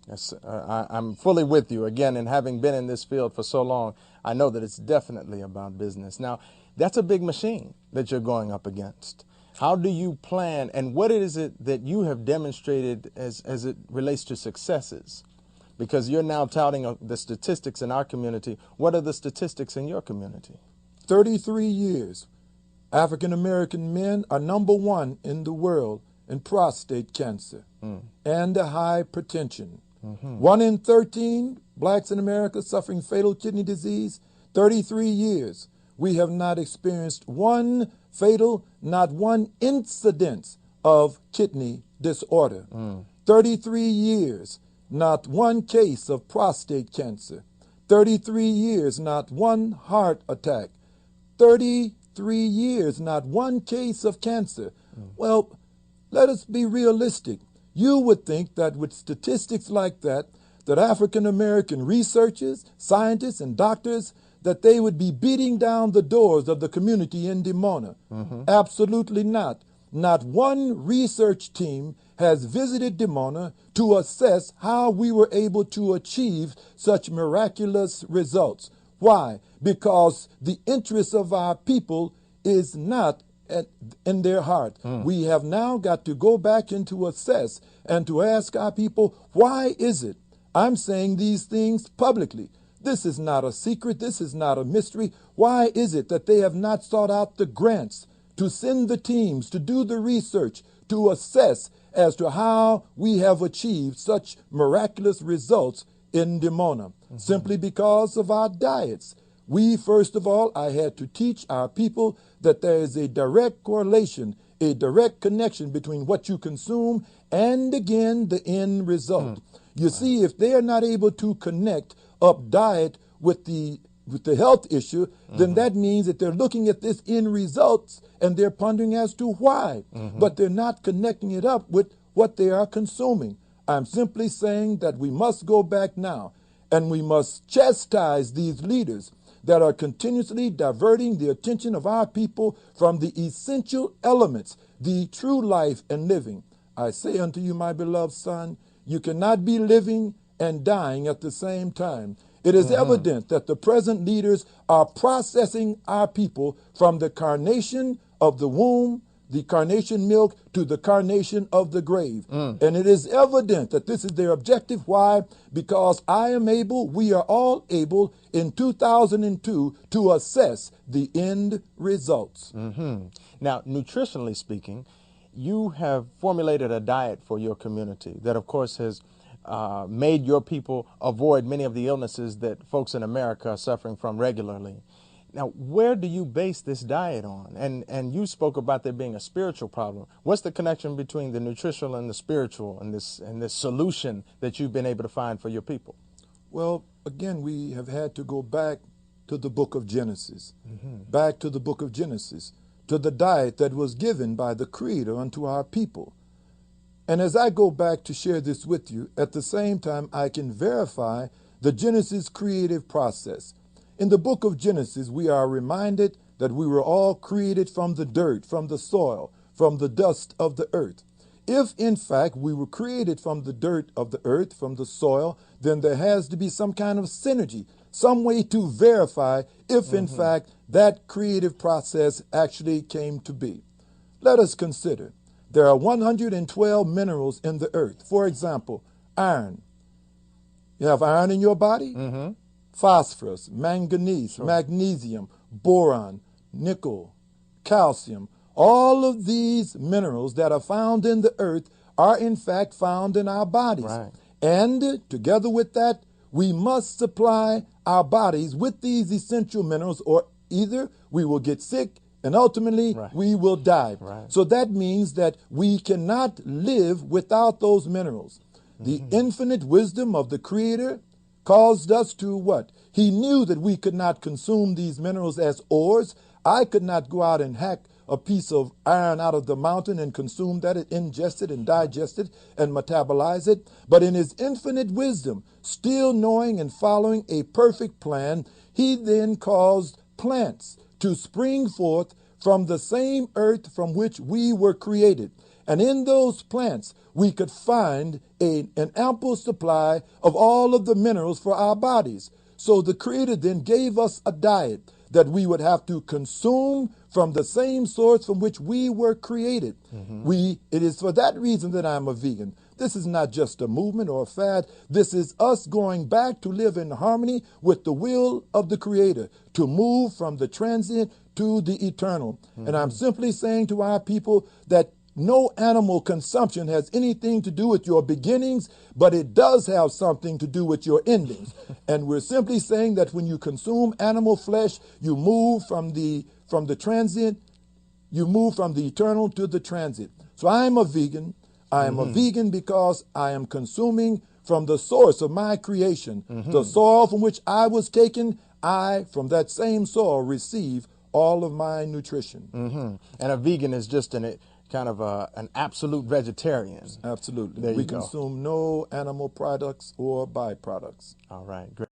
Yes, I'm fully with you. Again, and having been in this field for so long, I know that it's definitely about business. Now, that's a big machine that you're going up against. How do you plan, and what is it that you have demonstrated as it relates to successes? Because you're now touting the statistics in our community. What are the statistics in your community? 33 years, African American men are #1 in the world in prostate cancer and hypertension. 1 in 13 blacks in America suffering fatal kidney disease. 33 years, we have not experienced one fatal, not one incidence of kidney disorder. 33 years, not one case of prostate cancer. 33 years, not one heart attack. 33 years, not one case of cancer. Well, let us be realistic. You would think that with statistics like that African American researchers, scientists, and doctors, that they would be beating down the doors of the community in Dimona. Absolutely not. Not one research team has visited Dimona to assess how we were able to achieve such miraculous results. Why? Because the interest of our people is not in their heart. We have now got to go back and to assess and to ask our people, why is it? I'm saying these things publicly. This is not a secret. This is not a mystery. Why is it that they have not sought out the grants to send the teams to do the research to assess as to how we have achieved such miraculous results in Dimona? Simply because of our diets. We, first of all, I had to teach our people that there is a direct correlation, a direct connection between what you consume and, again, the end result. You see, if they are not able to connect up diet with the health issue, then that means that they're looking at this end results and they're pondering as to why, but they're not connecting it up with what they are consuming. I'm simply saying that we must go back now and we must chastise these leaders that are continuously diverting the attention of our people from the essential elements, the true life and living. I say unto you, my beloved son, you cannot be living and dying at the same time. It is evident that the present leaders are processing our people from the carnation of the womb, the carnation milk, to the carnation of the grave. And it is evident that this is their objective. Why? Because I am able, we are all able in 2002 to assess the end results. Now, nutritionally speaking, you have formulated a diet for your community that, of course, has made your people avoid many of the illnesses that folks in America are suffering from regularly. Now, where do you base this diet on? And you spoke about there being a spiritual problem. What's the connection between the nutritional and the spiritual and this solution that you've been able to find for your people? Well, again, we have had to go back to the book of Genesis, back to the book of Genesis, to the diet that was given by the Creator unto our people. And as I go back to share this with you, at the same time, I can verify the Genesis creative process. In the book of Genesis, we are reminded that we were all created from the dirt, from the soil, from the dust of the earth. If, in fact, we were created from the dirt of the earth, from the soil, then there has to be some kind of synergy, some way to verify if, in fact, that creative process actually came to be. Let us consider. There are 112 minerals in the earth. For example, iron. You have iron in your body? Phosphorus, manganese, magnesium, boron, nickel, calcium. All of these minerals that are found in the earth are in fact found in our bodies. And together with that, we must supply our bodies with these essential minerals, or either we will get sick and ultimately we will die. So that means that we cannot live without those minerals. The infinite wisdom of the Creator caused us to what? He knew that we could not consume these minerals as ores. I could not go out and hack a piece of iron out of the mountain and consume that, ingest it and digest it and metabolize it. But in his infinite wisdom, still knowing and following a perfect plan, he then caused plants to spring forth from the same earth from which we were created. And in those plants, we could find an ample supply of all of the minerals for our bodies. So the Creator then gave us a diet that we would have to consume from the same source from which we were created. It is for that reason that I'm a vegan. This is not just a movement or a fad. This is us going back to live in harmony with the will of the Creator, to move from the transient to the eternal. And I'm simply saying to our people that no animal consumption has anything to do with your beginnings, but it does have something to do with your endings. And we're simply saying that when you consume animal flesh, you move from the transient, you move from the eternal to the transit. So I am a vegan. I am a vegan because I am consuming from the source of my creation. The soil from which I was taken, I, from that same soil, receive all of my nutrition. And a vegan is just an absolute vegetarian. Absolutely. There you We go. consume no animal products or byproducts. All right, great.